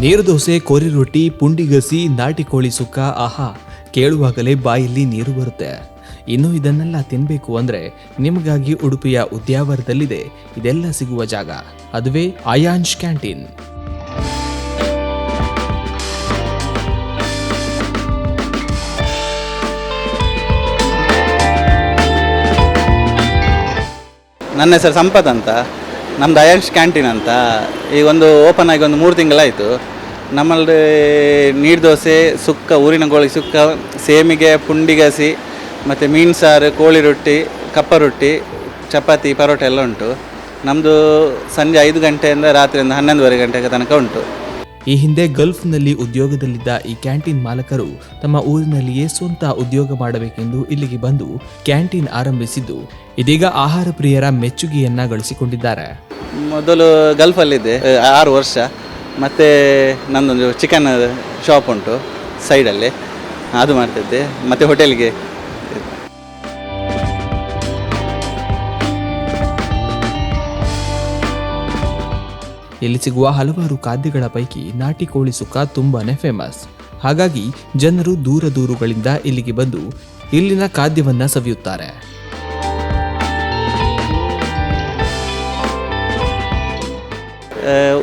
ನೀರು ದೋಸೆ, ಕೋರಿ ರೊಟ್ಟಿ, ಪುಂಡಿಗಸಿ, ನಾಟಿ ಕೋಳಿ ಸುಕ್ಕ, ಆಹಾ, ಕೇಳುವಾಗಲೇ ಬಾಯಲ್ಲಿ ನೀರು ಬರುತ್ತೆ. ಇನ್ನು ಇದನ್ನೆಲ್ಲ ತಿನ್ಬೇಕು ಅಂದ್ರೆ ನಿಮಗಾಗಿ ಉಡುಪಿಯ ಉದ್ಯಾವರದಲ್ಲಿದೆ ಇದೆಲ್ಲ ಸಿಗುವ ಜಾಗ. ಅದುವೇ ಆಯಾಂಶ್ ಕ್ಯಾಂಟೀನ್. ನನ್ನ ಹೆಸರು ಸಂಪತ್ ಅಂತ. ನಮ್ಮದು ಆಯಾಂಶ್ ಕ್ಯಾಂಟೀನ್ ಅಂತ ಈಗ ಒಂದು ಓಪನ್ ಆಗಿ ಒಂದು 3 ತಿಂಗಳಾಯಿತು. ನಮ್ಮಲ್ಲಿ ನೀರು ದೋಸೆ, ಸುಕ್ಕ, ಊರಿನ ಕೋಳಿ ಸುಕ್ಕ, ಸೇಮಿಗೆ, ಪುಂಡಿಗಸಿ ಮತ್ತು ಮೀನು ಸಾರು, ಕೋಳಿ ರೊಟ್ಟಿ, ಕಪ್ಪ ರೊಟ್ಟಿ, ಚಪಾತಿ, ಪರೋಟ ಎಲ್ಲ ಉಂಟು. ನಮ್ಮದು ಸಂಜೆ 5 ಗಂಟೆಯಿಂದ ರಾತ್ರಿಯಿಂದ 11:30 ಗಂಟೆಗೆ ತನಕ ಉಂಟು. ಈ ಹಿಂದೆ ಗಲ್ಫ್ನಲ್ಲಿ ಉದ್ಯೋಗದಲ್ಲಿದ್ದ ಈ ಕ್ಯಾಂಟೀನ್ ಮಾಲಕರು ತಮ್ಮ ಊರಿನಲ್ಲಿಯೇ ಸ್ವಂತ ಉದ್ಯೋಗ ಮಾಡಬೇಕೆಂದು ಇಲ್ಲಿಗೆ ಬಂದು ಕ್ಯಾಂಟೀನ್ ಆರಂಭಿಸಿದ್ದು ಇದೀಗ ಆಹಾರ ಪ್ರಿಯರ ಮೆಚ್ಚುಗೆಯನ್ನ ಗಳಿಸಿಕೊಂಡಿದ್ದಾರೆ. ಮೊದಲು ಗಲ್ಫಲ್ಲಿದ್ದೆ 6 ವರ್ಷ. ಮತ್ತು ನನ್ನೊಂದು ಚಿಕನ್ ಶಾಪ್ ಉಂಟು ಸೈಡಲ್ಲಿ, ಅದು ಮಾಡ್ತಿದ್ದೆ. ಮತ್ತು ಹೋಟೆಲ್ಗೆ ಇಲ್ಲಿ ಸಿಗುವ ಹಲವಾರು ಖಾದ್ಯಗಳ ಪೈಕಿ ನಾಟಿ ಕೋಳಿ ಸುಕ್ಕ ತುಂಬಾನೇ ಫೇಮಸ್. ಹಾಗಾಗಿ ಜನರು ದೂರ ದೂರುಗಳಿಂದ ಇಲ್ಲಿಗೆ ಬಂದು ಇಲ್ಲಿನ ಖಾದ್ಯವನ್ನ ಸವಿಯುತ್ತಾರೆ.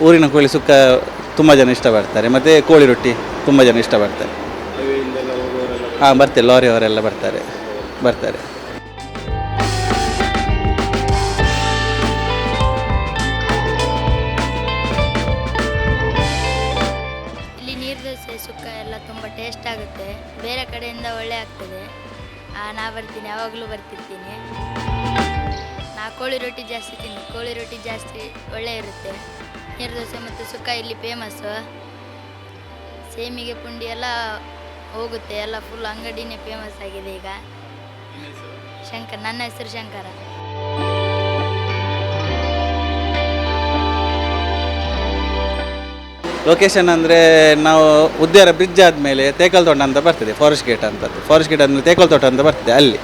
ಊರಿನ ಕೋಳಿ ಸುಕ್ಕ ತುಂಬ ಜನ ಇಷ್ಟಪಡ್ತಾರೆ. ಮತ್ತು ಕೋಳಿ ರೊಟ್ಟಿ ತುಂಬ ಜನ ಇಷ್ಟಪಡ್ತಾರೆ. ಬರ್ತಾರೆ, ಲಾರಿಯವರೆಲ್ಲ ಬರ್ತಾರೆ. ಇಲ್ಲಿ ನೀರು ದೋಸೆ ಸುಕ್ಕ ಎಲ್ಲ ತುಂಬ ಟೇಸ್ಟ್ ಆಗುತ್ತೆ. ಬೇರೆ ಕಡೆಯಿಂದ ಒಳ್ಳೆ ಆಗ್ತದೆ. ನಾ ಬರ್ತೀನಿ, ಯಾವಾಗಲೂ ಬರ್ತಿರ್ತೀನಿ. ನಾ ಕೋಳಿ ರೊಟ್ಟಿ ಜಾಸ್ತಿ ತಿಂತೀನಿ. ಕೋಳಿ ರೊಟ್ಟಿ ಜಾಸ್ತಿ ಒಳ್ಳೆ ಇರುತ್ತೆ. ನೀರು ದೋಸೆ ಮತ್ತು ಸುಕ್ಕ ಇಲ್ಲಿ ಫೇಮಸ್ಸು. ಸೇಮಿಗೆ ಪುಂಡಿ ಎಲ್ಲ ಹೋಗುತ್ತೆ, ಎಲ್ಲ ಫುಲ್ ಅಂಗಡಿನೇ ಫೇಮಸ್ ಆಗಿದೆ ಈಗ. ಶಂಕರ್, ನನ್ನ ಹೆಸರು ಶಂಕರ. ಲೊಕೇಶನ್ ಅಂದರೆ ನಾವು ಉದ್ಯಾವರ ಬ್ರಿಡ್ಜ್ ಆದಮೇಲೆ ತೇಕಲ್ ತೋಟ ಅಂತ ಬರ್ತದೆ, ಫಾರೆಸ್ಟ್ ಗೇಟ್ ಅಂತದ್ದು. ಫಾರೆಸ್ಟ್ ಗೇಟ್ ಅಂದರೆ ತೇಕಲ್ ತೋಟ ಅಂತ ಬರ್ತದೆ ಅಲ್ಲಿ.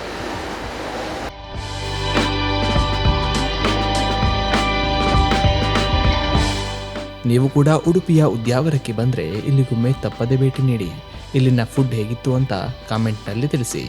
ನೀವು ಕೂಡ ಉಡುಪಿಯ ಉದ್ಯಾವರಕ್ಕೆ ಬಂದರೆ ಇಲ್ಲಿಗೊಮ್ಮೆ ತಪ್ಪದೆ ಭೇಟಿ ನೀಡಿ. ಇಲ್ಲಿನ ಫುಡ್ ಹೇಗಿತ್ತು ಅಂತ ಕಾಮೆಂಟ್ನಲ್ಲಿ ತಿಳಿಸಿ.